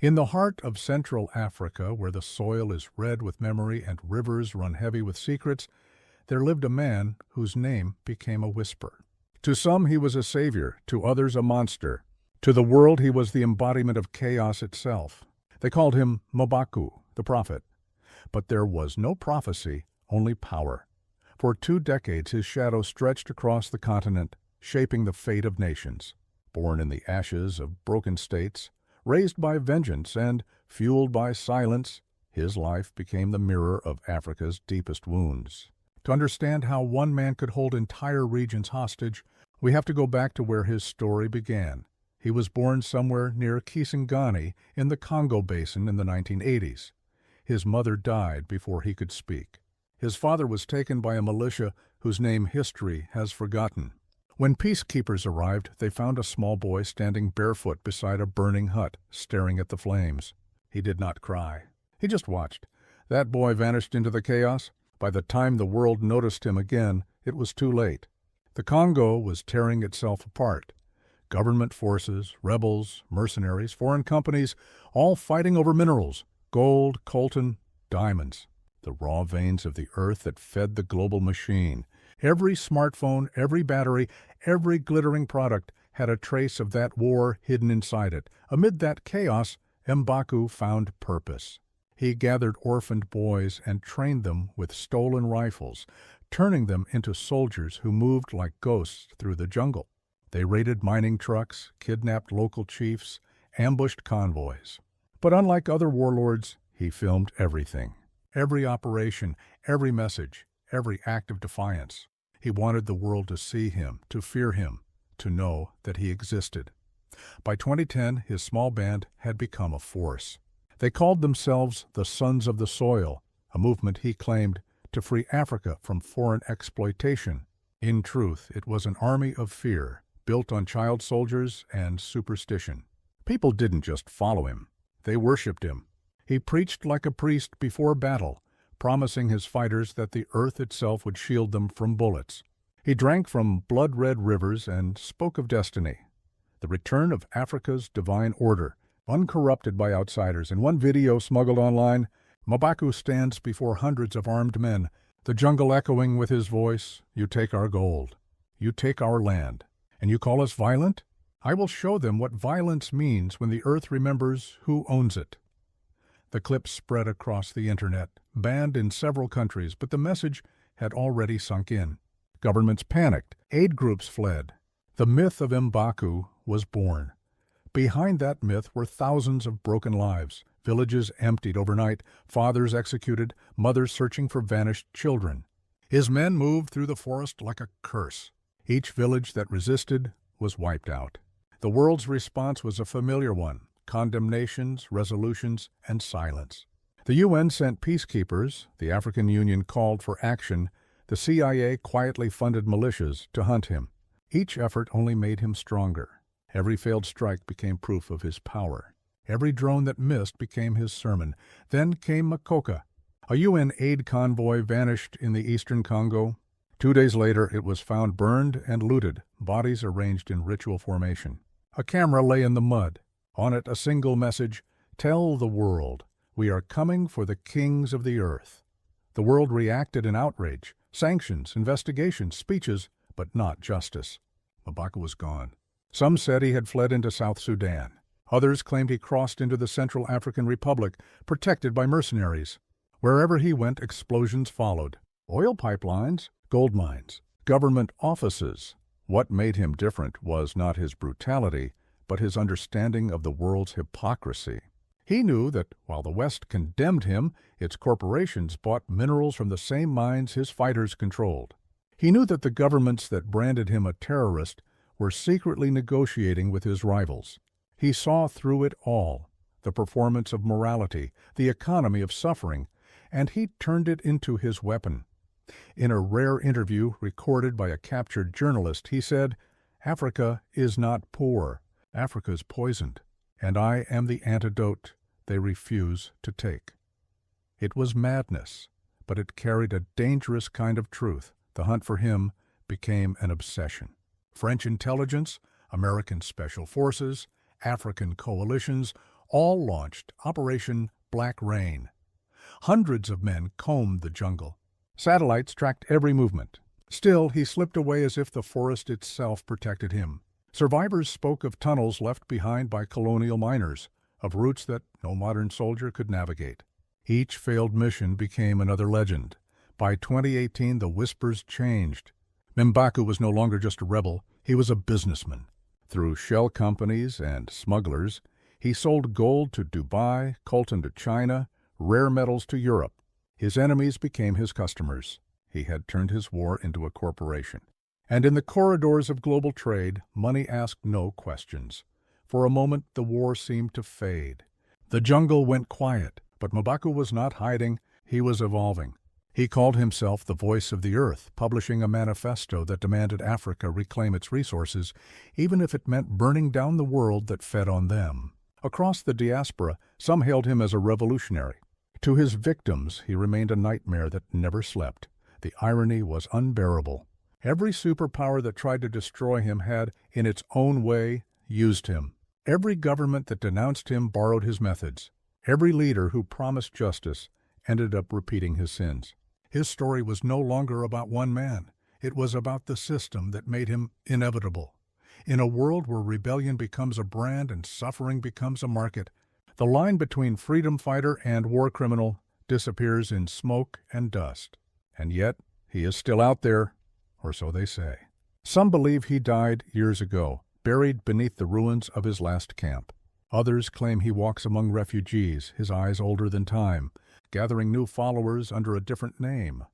In the heart of Central Africa, where the soil is red with memory and rivers run heavy with secrets, there lived a man whose name became a whisper. To some he was a savior, to others a monster. To the world he was the embodiment of chaos itself. They called him Mbaku, the prophet. But there was no prophecy, only power. For 2 decades his shadow stretched across the continent, shaping the fate of nations. Born in the ashes of broken states, raised by vengeance and fueled by silence, his life became the mirror of Africa's deepest wounds. To understand how one man could hold entire regions hostage, we have to go back to where his story began. He was born somewhere near Kisangani in the Congo basin in the 1980s. His mother died before he could speak. His father was taken by a militia whose name history has forgotten. When peacekeepers arrived, they found a small boy standing barefoot beside a burning hut, staring at the flames. He did not cry. He just watched. That boy vanished into the chaos. By the time the world noticed him again, it was too late. The Congo was tearing itself apart. Government forces, rebels, mercenaries, foreign companies, all fighting over minerals, gold, coltan, diamonds, the raw veins of the earth that fed the global machine. Every smartphone, every battery, every glittering product had a trace of that war hidden inside it. Amid that chaos, Mbaku found purpose. He gathered orphaned boys and trained them with stolen rifles, turning them into soldiers who moved like ghosts through the jungle. They raided mining trucks, kidnapped local chiefs, ambushed convoys. But unlike other warlords, he filmed everything. Every operation, every message, every act of defiance. He wanted the world to see him, to fear him, to know that he existed. By 2010, his small band had become a force. They called themselves the Sons of the Soil, a movement he claimed to free Africa from foreign exploitation. In truth, it was an army of fear, built on child soldiers and superstition. People didn't just follow him. They worshipped him. He preached like a priest before battle, promising his fighters that the earth itself would shield them from bullets. He drank from blood-red rivers and spoke of destiny, the return of Africa's divine order, uncorrupted by outsiders. In one video smuggled online, Mbaku stands before hundreds of armed men, the jungle echoing with his voice, "You take our gold, you take our land, and you call us violent? I will show them what violence means when the earth remembers who owns it." The clip spread across the internet, banned in several countries, but the message had already sunk in. Governments panicked, aid groups fled. The myth of Mbaku was born. Behind that myth were thousands of broken lives, villages emptied overnight, fathers executed, mothers searching for vanished children. His men moved through the forest like a curse. Each village that resisted was wiped out. The world's response was a familiar one: condemnations, resolutions, and silence. The UN sent peacekeepers, the African Union called for action, the CIA quietly funded militias to hunt him. Each effort only made him stronger. Every failed strike became proof of his power. Every drone that missed became his sermon. Then came Makoka. A UN aid convoy vanished in the eastern Congo. 2 days later, it was found burned and looted, bodies arranged in ritual formation. A camera lay in the mud. On it, a single message: "Tell the world, we are coming for the kings of the earth." The world reacted in outrage. Sanctions, investigations, speeches, but not justice. Mbaku was gone. Some said he had fled into South Sudan. Others claimed he crossed into the Central African Republic, protected by mercenaries. Wherever he went, explosions followed. Oil pipelines, gold mines, government offices. What made him different was not his brutality, but his understanding of the world's hypocrisy. He knew that while the West condemned him, its corporations bought minerals from the same mines his fighters controlled. He knew that the governments that branded him a terrorist were secretly negotiating with his rivals. He saw through it all, the performance of morality, the economy of suffering, and he turned it into his weapon. In a rare interview recorded by a captured journalist, he said, "Africa is not poor. Africa's poisoned, and I am the antidote they refuse to take." It was madness, but it carried a dangerous kind of truth. The hunt for him became an obsession. French intelligence, American special forces, African coalitions, all launched Operation Black Rain. Hundreds of men combed the jungle. Satellites tracked every movement. Still, he slipped away as if the forest itself protected him. Survivors spoke of tunnels left behind by colonial miners, of routes that no modern soldier could navigate. Each failed mission became another legend. By 2018, the whispers changed. M'Baku was no longer just a rebel, he was a businessman. Through shell companies and smugglers, he sold gold to Dubai, coltan to China, rare metals to Europe. His enemies became his customers. He had turned his war into a corporation. And in the corridors of global trade, money asked no questions. For a moment, the war seemed to fade. The jungle went quiet, but M'Baku was not hiding, he was evolving. He called himself the voice of the earth, publishing a manifesto that demanded Africa reclaim its resources, even if it meant burning down the world that fed on them. Across the diaspora, some hailed him as a revolutionary. To his victims, he remained a nightmare that never slept. The irony was unbearable. Every superpower that tried to destroy him had, in its own way, used him. Every government that denounced him borrowed his methods. Every leader who promised justice ended up repeating his sins. His story was no longer about one man. It was about the system that made him inevitable. In a world where rebellion becomes a brand and suffering becomes a market, the line between freedom fighter and war criminal disappears in smoke and dust. And yet, he is still out there, or so they say. Some believe he died years ago, buried beneath the ruins of his last camp. Others claim he walks among refugees, his eyes older than time, gathering new followers under a different name.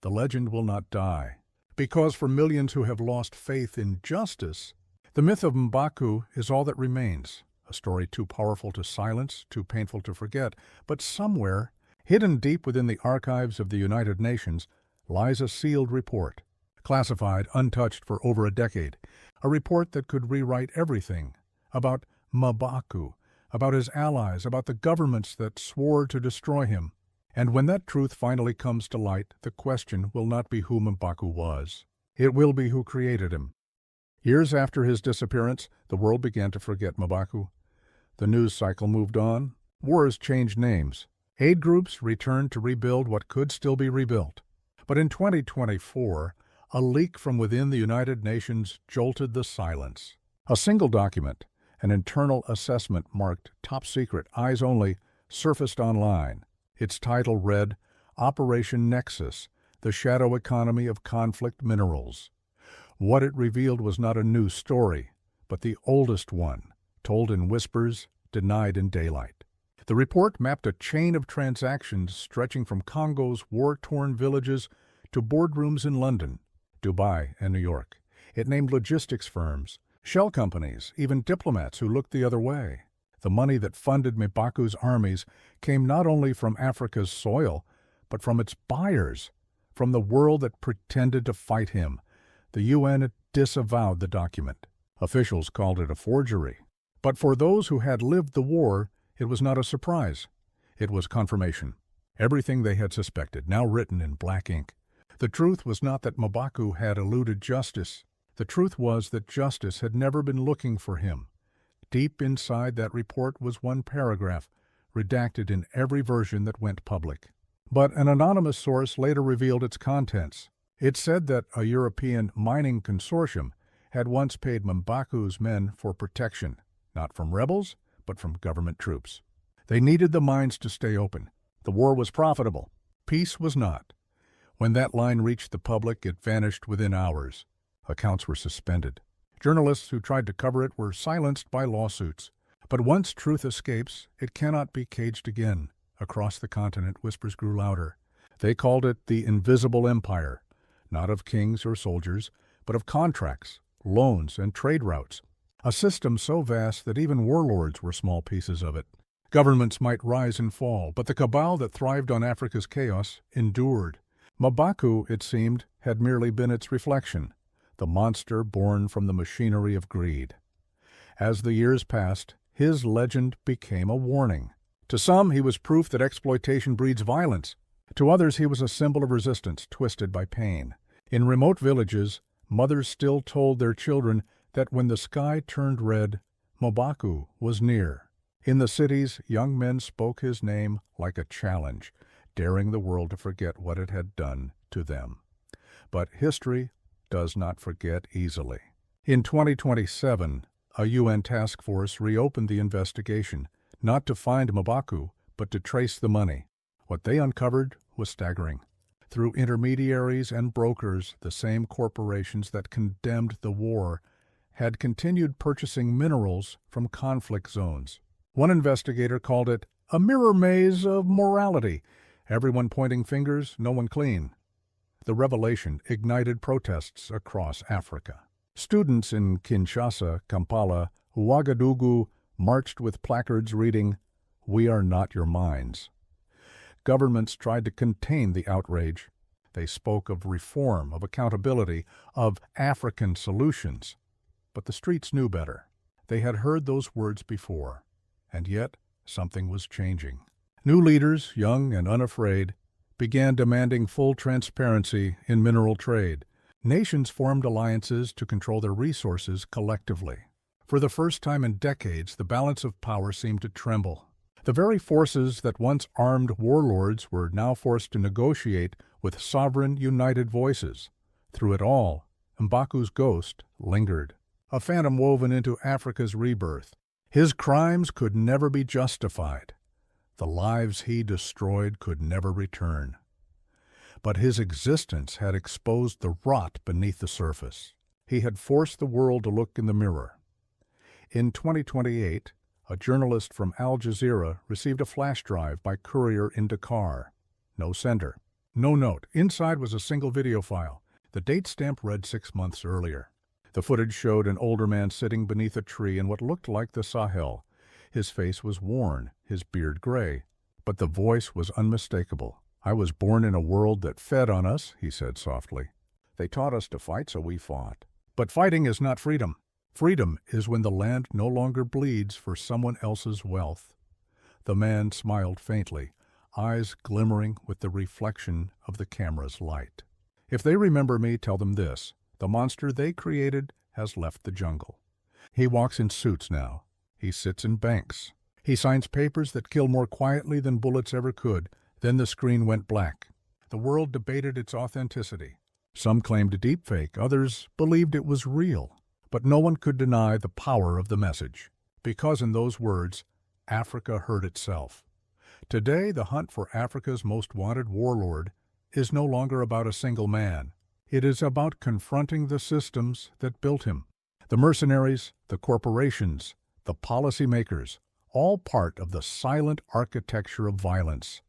The legend will not die, because for millions who have lost faith in justice, the myth of M'Baku is all that remains, a story too powerful to silence, too painful to forget, but somewhere, hidden deep within the archives of the United Nations, lies a sealed report, classified, untouched for over a decade, a report that could rewrite everything about M'Baku, about his allies, about the governments that swore to destroy him. And when that truth finally comes to light, the question will not be who M'Baku was. It will be who created him. Years after his disappearance, the world began to forget M'Baku. The news cycle moved on. Wars changed names. Aid groups returned to rebuild what could still be rebuilt. But in 2024, a leak from within the United Nations jolted the silence. A single document, an internal assessment marked top secret, eyes only, surfaced online. Its title read, Operation Nexus, the Shadow Economy of Conflict Minerals. What it revealed was not a new story, but the oldest one, told in whispers, denied in daylight. The report mapped a chain of transactions stretching from Congo's war-torn villages to boardrooms in London, Dubai, and New York. It named logistics firms, shell companies, even diplomats who looked the other way. The money that funded M'Baku's armies came not only from Africa's soil, but from its buyers, from the world that pretended to fight him. The UN disavowed the document. Officials called it a forgery. But for those who had lived the war, it was not a surprise. It was confirmation. Everything they had suspected, now written in black ink. The truth was not that M'Baku had eluded justice. The truth was that justice had never been looking for him. Deep inside that report was one paragraph, redacted in every version that went public. But an anonymous source later revealed its contents. It said that a European mining consortium had once paid M'Baku's men for protection, not from rebels, but from government troops. They needed the mines to stay open. The war was profitable. Peace was not. When that line reached the public, it vanished within hours. Accounts were suspended. Journalists who tried to cover it were silenced by lawsuits. But once truth escapes, it cannot be caged again. Across the continent, whispers grew louder. They called it the Invisible Empire, not of kings or soldiers, but of contracts, loans, and trade routes. A system so vast that even warlords were small pieces of it. Governments might rise and fall, but the cabal that thrived on Africa's chaos endured. M'Baku, it seemed, had merely been its reflection, the monster born from the machinery of greed. As the years passed, his legend became a warning. To some, he was proof that exploitation breeds violence. To others, he was a symbol of resistance, twisted by pain. In remote villages, mothers still told their children that when the sky turned red, M'Baku was near. In the cities, young men spoke his name like a challenge, daring the world to forget what it had done to them. But history does not forget easily. In 2027, a UN task force reopened the investigation, not to find Mbaku, but to trace the money. What they uncovered was staggering. Through intermediaries and brokers, the same corporations that condemned the war had continued purchasing minerals from conflict zones. One investigator called it a mirror maze of morality, everyone pointing fingers, no one clean. The revelation ignited protests across Africa. Students in Kinshasa, Kampala, Ouagadougou marched with placards reading, "We are not your minds." Governments tried to contain the outrage. They spoke of reform, of accountability, of African solutions. But the streets knew better. They had heard those words before. And yet, something was changing. New leaders, young and unafraid, began demanding full transparency in mineral trade. Nations formed alliances to control their resources collectively. For the first time in decades, the balance of power seemed to tremble. The very forces that once armed warlords were now forced to negotiate with sovereign, united voices. Through it all, Mbaku's ghost lingered, a phantom woven into Africa's rebirth. His crimes could never be justified. The lives he destroyed could never return. But his existence had exposed the rot beneath the surface. He had forced the world to look in the mirror. In 2028, a journalist from Al Jazeera received a flash drive by courier in Dakar. No sender. No note. Inside was a single video file. The date stamp read 6 months earlier. The footage showed an older man sitting beneath a tree in what looked like the Sahel. His face was worn, his beard gray, but the voice was unmistakable. "I was born in a world that fed on us," he said softly. "They taught us to fight, so we fought. But fighting is not freedom. Freedom is when the land no longer bleeds for someone else's wealth." The man smiled faintly, eyes glimmering with the reflection of the camera's light. "If they remember me, tell them this. The monster they created has left the jungle. He walks in suits now. He sits in banks. He signs papers that kill more quietly than bullets ever could." Then the screen went black. The world debated its authenticity. Some claimed deepfake, others believed it was real. But no one could deny the power of the message, because in those words, Africa heard itself. Today, the hunt for Africa's most wanted warlord is no longer about a single man. It is about confronting the systems that built him. The mercenaries, the corporations, the policymakers, all part of the silent architecture of violence.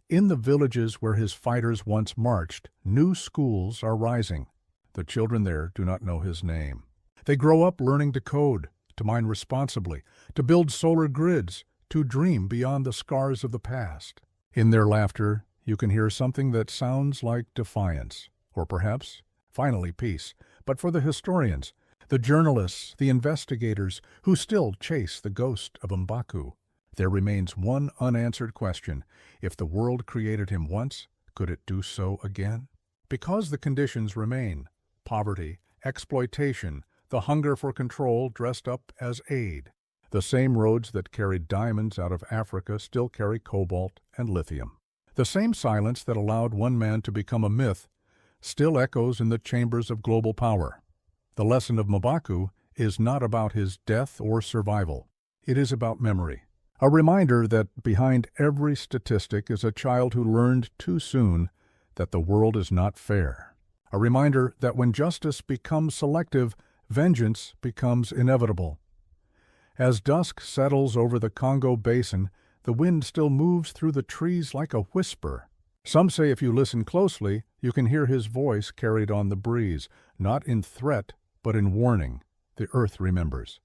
In the villages where his fighters once marched, new schools are rising. The children there do not know his name. They grow up learning to code, to mine responsibly, to build solar grids, to dream beyond the scars of the past. In their laughter, you can hear something that sounds like defiance, or perhaps, finally, peace. But for the historians, the journalists, the investigators who still chase the ghost of Mbaku, there remains one unanswered question. If the world created him once, could it do so again? Because the conditions remain. Poverty, exploitation, the hunger for control dressed up as aid. The same roads that carried diamonds out of Africa still carry cobalt and lithium. The same silence that allowed one man to become a myth still echoes in the chambers of global power. The lesson of Mbaku is not about his death or survival. It is about memory. A reminder that behind every statistic is a child who learned too soon that the world is not fair. A reminder that when justice becomes selective, vengeance becomes inevitable. As dusk settles over the Congo basin, the wind still moves through the trees like a whisper. Some say if you listen closely, you can hear his voice carried on the breeze, not in threat, but in warning. The earth remembers.